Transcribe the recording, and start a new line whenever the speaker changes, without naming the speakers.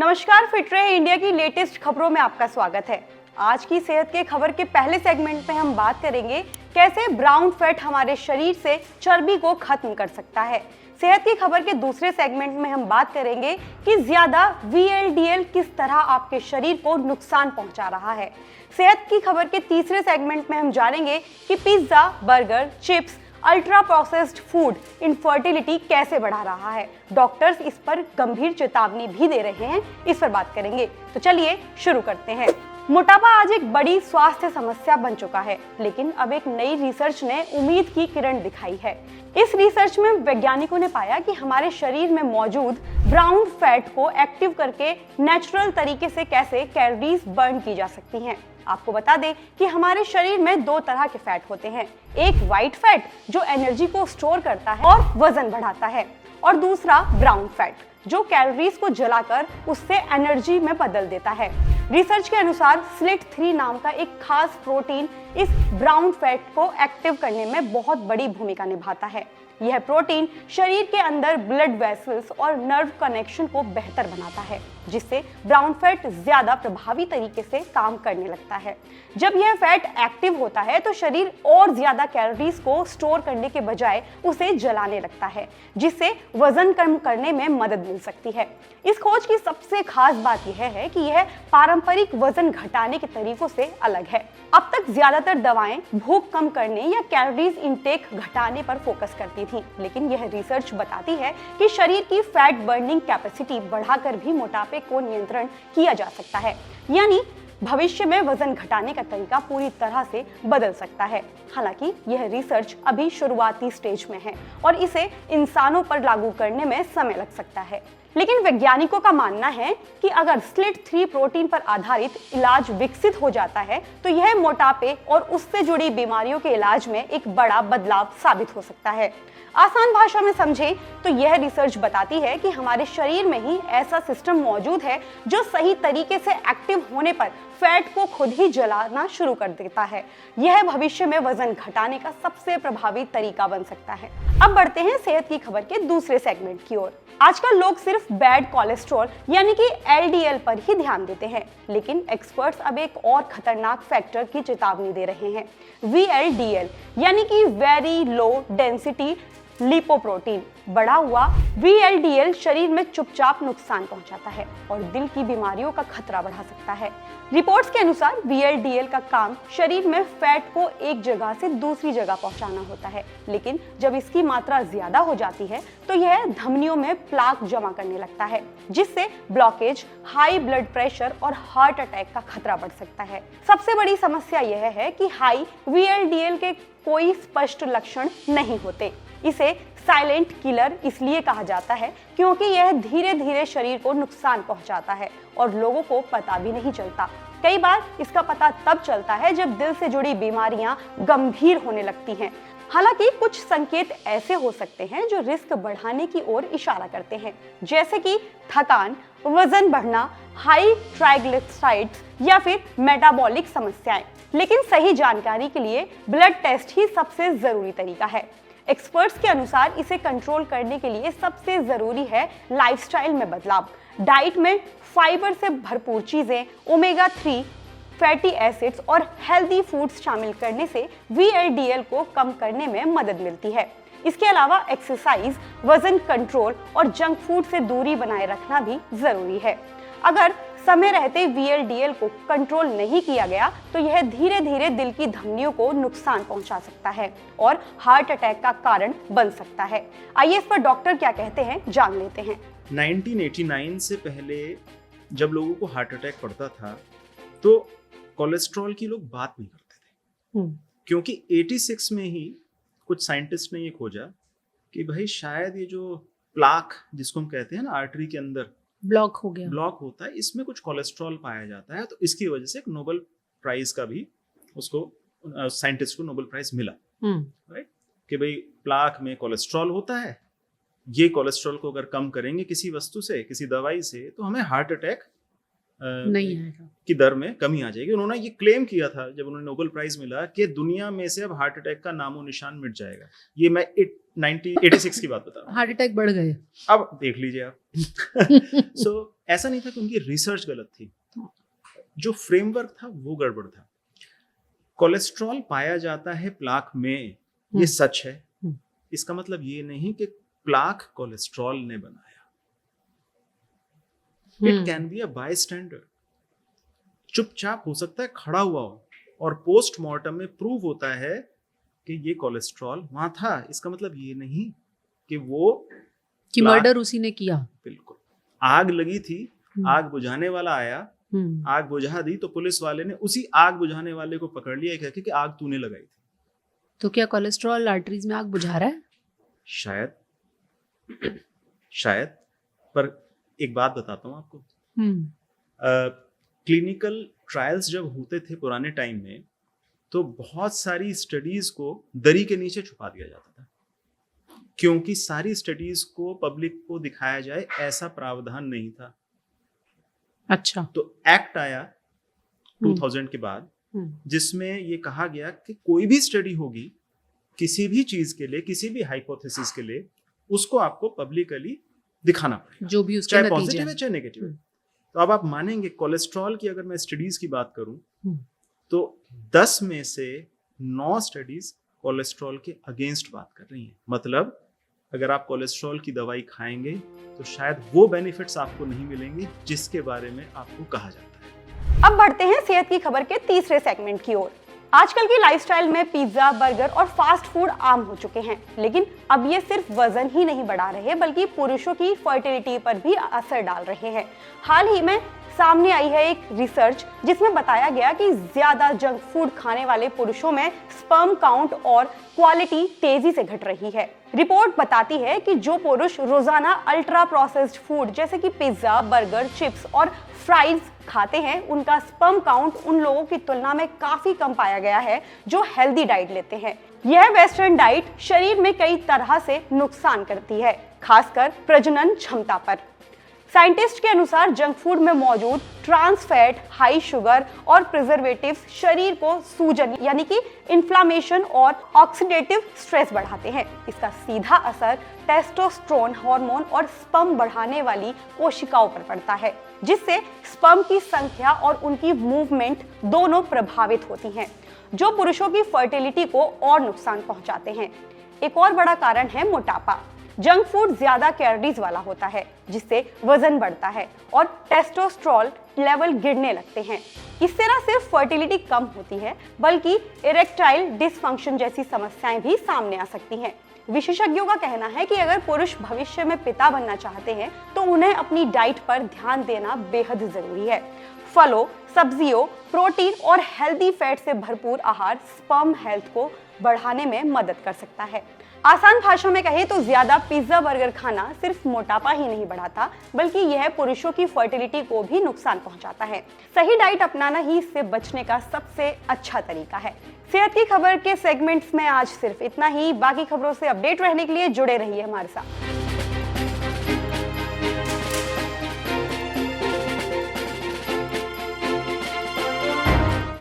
नमस्कार, फिट रहे इंडिया की लेटेस्ट खबरों में आपका स्वागत है। आज की सेहत के खबर के पहले सेगमेंट में हम बात करेंगे कैसे ब्राउन फैट हमारे शरीर से चर्बी को खत्म कर सकता है। सेहत की खबर के दूसरे सेगमेंट में हम बात करेंगे कि ज्यादा VLDL किस तरह आपके शरीर को नुकसान पहुंचा रहा है। सेहत की खबर के तीसरे सेगमेंट में हम जानेंगे कि pizza, burger, chips, ultra processed food infertility कैसे बढ़ा रहा है। डॉक्टर्स इस पर गंभीर चेतावनी भी दे रहे हैं, इस पर बात करेंगे। तो चलिए शुरू करते हैं। मोटापा आज एक बड़ी स्वास्थ्य समस्या बन चुका है, लेकिन अब एक नई रिसर्च ने उम्मीद की किरण दिखाई है। इस रिसर्च में वैज्ञानिकों ने पाया कि हमारे शरीर में मौजूद ब्राउन फैट को एक्टिव करके नेचुरल तरीके से कैसे कैलोरीज बर्न की जा सकती हैं। आपको बता दें कि हमारे शरीर में दो तरह के फैट होते हैं, एक व्हाइट फैट जो एनर्जी को स्टोर करता है और वजन बढ़ाता है, और दूसरा ब्राउन फैट जो कैलोरीज को जलाकर उससे एनर्जी में बदल देता है। रिसर्च के अनुसार SLIT3 नाम का एक खास प्रोटीन इस ब्राउन फैट को एक्टिव करने में बहुत बड़ी भूमिका निभाता है। यह प्रोटीन शरीर के अंदर ब्लड वेसल्स और नर्व कनेक्शन को बेहतर बनाता है, जिससे ब्राउन फैट ज्यादा प्रभावी तरीके से काम करने लगता है। जब यह फैट एक्टिव होता है तो शरीर और ज्यादा कैलोरीज को स्टोर करने के बजाय उसे जलाने लगता है, जिससे वजन कम करने में मदद मिल सकती है। इस खोज की सबसे खास बात यह है कि यह पारंपरिक वजन घटाने के तरीकों से अलग है। अब तक ज्यादातर दवाएं भूख कम करने या कैलोरीज इंटेक घटाने पर फोकस करती थी, लेकिन यह रिसर्च बताती है कि शरीर की फैट बर्निंग कैपेसिटी बढ़ाकर भी मोटापे को नियंत्रण किया जा सकता है। यानी भविष्य में वजन घटाने का तरीका पूरी तरह से बदल सकता है। हालांकि यह रिसर्च अभी शुरुआती स्टेज में है और इसे इंसानों पर लागू करने में समय लग सकता है। लेकिन वैज्ञानिकों का मानना है कि अगर SLIT3 प्रोटीन पर आधारित इलाज विकसित हो जाता है तो यह मोटापे और उससे जुड़ी बीमारियों के इलाज में एक बड़ा बदलाव साबित हो सकता है। आसान भाषा में समझें तो यह रिसर्च बताती है कि हमारे शरीर में ही ऐसा सिस्टम मौजूद है जो सही तरीके से एक्टिव होने पर फैट को खुद ही जलाना शुरू कर देता है। यह भविष्य में वजन घटाने का सबसे प्रभावी तरीका बन सकता है। अब बढ़ते हैं सेहत की खबर के दूसरे सेगमेंट की ओर। आजकल लोग सिर्फ बैड कोलेस्ट्रॉल यानी कि LDL पर ही ध्यान देते हैं, लेकिन एक्सपर्ट्स अब एक और खतरनाक फैक्टर की चेतावनी दे रहे हैं, VLDL यानी कि वेरी लो डेंसिटी लिपोप्रोटीन। बढ़ा हुआ VLDL शरीर में चुपचाप नुकसान पहुंचाता है और दिल की बीमारियों का खतरा बढ़ा सकता है। रिपोर्ट्स के अनुसार VLDL का काम शरीर में फैट को एक जगह से दूसरी जगह पहुंचाना होता है, लेकिन जब इसकी मात्रा ज्यादा हो जाती है तो यह धमनियों में प्लाक जमा करने लगता है, जिससे ब्लॉकेज, हाई ब्लड प्रेशर और हार्ट अटैक का खतरा बढ़ सकता है। सबसे बड़ी समस्या यह है कि हाई VLDL के कोई स्पष्ट लक्षण नहीं होते। इसे साइलेंट किलर इसलिए कहा जाता है क्योंकि यह धीरे धीरे शरीर को नुकसान पहुंचाता है और लोगों को पता भी नहीं चलता। कई बार इसका पता तब चलता है जब दिल से जुड़ी बीमारियां गंभीर होने लगती हैं। हालांकि कुछ संकेत ऐसे हो सकते हैं जो रिस्क बढ़ाने की ओर इशारा करते हैं, जैसे कि थकान, वजन बढ़ना, हाई ट्राइग्लिसराइड्स या फिर मेटाबॉलिक समस्याएं। लेकिन सही जानकारी के लिए ब्लड टेस्ट ही सबसे जरूरी तरीका है। एक्सपर्ट्स के अनुसार इसे कंट्रोल करने के लिए सबसे जरूरी है लाइफस्टाइल में बदलाव। डाइट में फाइबर से भरपूर चीजें, ओमेगा 3 फैटी एसिड्स और हेल्दी फूड्स शामिल करने से VLDL को कम करने में मदद मिलती है। इसके अलावा एक्सरसाइज, वजन कंट्रोल और जंक फूड से दूरी बनाए रखना भी जरूरी है। अगर समय रहते VLDL को कंट्रोल नहीं किया गया तो यह धीरे धीरे दिल की धमनियों को नुकसान पहुंचा सकता है और हार्ट अटैक का कारण बन सकता है। आइए इस पर डॉक्टर क्या कहते हैं जान लेते हैं।
1989 से पहले जब लोगों को हार्ट अटैक पड़ता था तो कोलेस्ट्रॉल की लोग बात नहीं करते थे, क्योंकि 86 में ही कुछ साइंटिस्ट ने ये खोजा कि भाई शायद ये जो प्लाक जिसको हम कहते हैं ना आर्टरी के अंदर ब्लॉक होता है, इसमें कुछ कोलेस्ट्रॉल पाया जाता है। तो इसकी वजह से एक नोबेल प्राइज का भी उसको साइंटिस्ट को नोबेल प्राइज मिला, राइट, कि भाई प्लाक में कोलेस्ट्रॉल होता है, ये कोलेस्ट्रॉल को अगर कम करेंगे किसी वस्तु से, किसी दवाई से, तो हमें हार्ट अटैक
नहीं आएगा
की दर में कमी आ जाएगी। उन्होंने ये क्लेम किया था जब उन्हें नोबेल प्राइज मिला कि दुनिया में से अब हार्ट अटैक का नामो निशान मिट जाएगा। ये मैं 1986 की बात बता रहा हूँ।
हार्ट अटैक बढ़ गए,
अब देख लीजिए आप। सो ऐसा नहीं था कि उनकी रिसर्च गलत थी, जो फ्रेमवर्क था वो गड़बड़ था। कोलेस्ट्रॉल पाया जाता है प्लाक में, ये सच है। इसका मतलब ये नहीं कि प्लाक कोलेस्ट्रॉल ने बनाया। इट कैन बी अ बायस्टैंडर, चुपचाप हो सकता है खड़ा हुआ हो, और पोस्टमार्टम में प्रूव होता है कि ये कोलेस्ट्रॉल वहां था। इसका मतलब ये नहीं कि वो
कि मर्डर उसी ने किया।
बिल्कुल। आग लगी थी, आग बुझाने वाला आया, आग बुझा दी, तो पुलिस वाले ने उसी आग बुझाने वाले को पकड़ लिया कह के कि आग तूने लगाई थी।
तो क्या कोलेस्ट्रॉल आर्टरीज में आग बुझा रहा है?
शायद। पर एक बात बताता हूँ आपको, क्लिनिकल ट्रायल्स जब होते थे पुराने टाइम में, तो बहुत सारी स्टडीज को दरी के नीचे छुपा दिया जाता था, क्योंकि सारी स्टडीज को पब्लिक को दिखाया जाए ऐसा प्रावधान नहीं था।
अच्छा।
तो एक्ट आया 2000 के बाद, जिसमें ये कहा गया कि कोई भी स्टडी होगी किसी भी चीज के लिए, किसी भी हाइपोथेसिस के लिए, उसको आपको पब्लिकली दिखाना पड़ेगा,
जो भी उसके
चाहे
नतीजे
पॉजिटिव है चाहे नेगेटिव है। तो अब आप मानेंगे, कोलेस्ट्रॉल की अगर मैं स्टडीज की बात करूं तो 10 में से 9 स्टडीज कोलेस्ट्रॉल के अगेंस्ट बात कर रही हैं। मतलब अगर आप कोलेस्ट्रॉल की दवाई खाएंगे तो शायद वो बेनिफिट्स आपको नहीं मिलेंगे जिसके बारे में आपको कहा जाता है।
अब बढ़ते हैं सेहत की खबर के तीसरे सेगमेंट की ओर। आजकल की लाइफस्टाइल में पिज्जा, बर्गर और फास्ट फूड आम हो चुके हैं, लेकिन अब ये सिर्फ वजन ही नहीं बढ़ा रहे बल्कि पुरुषों की फर्टिलिटी पर भी असर डाल रहे हैं। हाल ही में सामने आई है एक रिसर्च जिसमें बताया गया कि ज्यादा जंक फूड खाने वाले पुरुषों में स्पर्म काउंट और क्वालिटी तेजी से घट रही है। रिपोर्ट बताती है कि जो पुरुष रोजाना अल्ट्रा प्रोसेस्ड फूड जैसे कि पिज्जा, बर्गर, चिप्स और फ्राइज खाते हैं, उनका स्पर्म काउंट उन लोगों की तुलना में काफी कम पाया गया है जो हेल्दी डाइट लेते हैं। यह वेस्टर्न डाइट शरीर में कई तरह से नुकसान करती है, खासकर प्रजनन क्षमता पर। साइंटिस्ट के अनुसार जंक फूड में मौजूद ट्रांस फैट, हाई शुगर और प्रिजर्वेटिव्स शरीर को सूजन यानी कि इन्फ्लामेशन और ऑक्सीडेटिव स्ट्रेस बढ़ाते हैं। इसका सीधा असर टेस्टोस्टेरोन हार्मोन और स्पर्म बढ़ाने वाली कोशिकाओं पर पड़ता है, जिससे स्पर्म की संख्या और उनकी मूवमेंट दोनों प्रभावित होती हैं, जो पुरुषों की फर्टिलिटी को और नुकसान पहुंचाते हैं। एक और बड़ा कारण है मोटापा। जंक फूड ज्यादा कैलोरीज वाला होता है, जिससे वजन बढ़ता है और टेस्टोस्टेरोन लेवल गिरने लगते हैं। इससे न सिर्फ फर्टिलिटी कम होती है बल्कि इरेक्टाइल डिसफंक्शन जैसी समस्याएं भी सामने आ सकती हैं। विशेषज्ञों का कहना है कि अगर पुरुष भविष्य में पिता बनना चाहते हैं तो उन्हें अपनी डाइट पर ध्यान देना बेहद जरूरी है। फलों, सब्जियों, प्रोटीन और हेल्दी फैट से भरपूर आहार स्पर्म हेल्थ को बढ़ाने में मदद कर सकता है। आसान भाषा में कहें तो ज्यादा पिज्जा, बर्गर खाना सिर्फ मोटापा ही नहीं बढ़ाता बल्कि यह पुरुषों की फर्टिलिटी को भी नुकसान पहुंचाता है। सही डाइट अपनाना ही इससे बचने का सबसे अच्छा तरीका है। सेहत की खबर के सेगमेंट्स में आज सिर्फ इतना ही। बाकी खबरों से अपडेट रहने के लिए जुड़े रहिए हमारे साथ।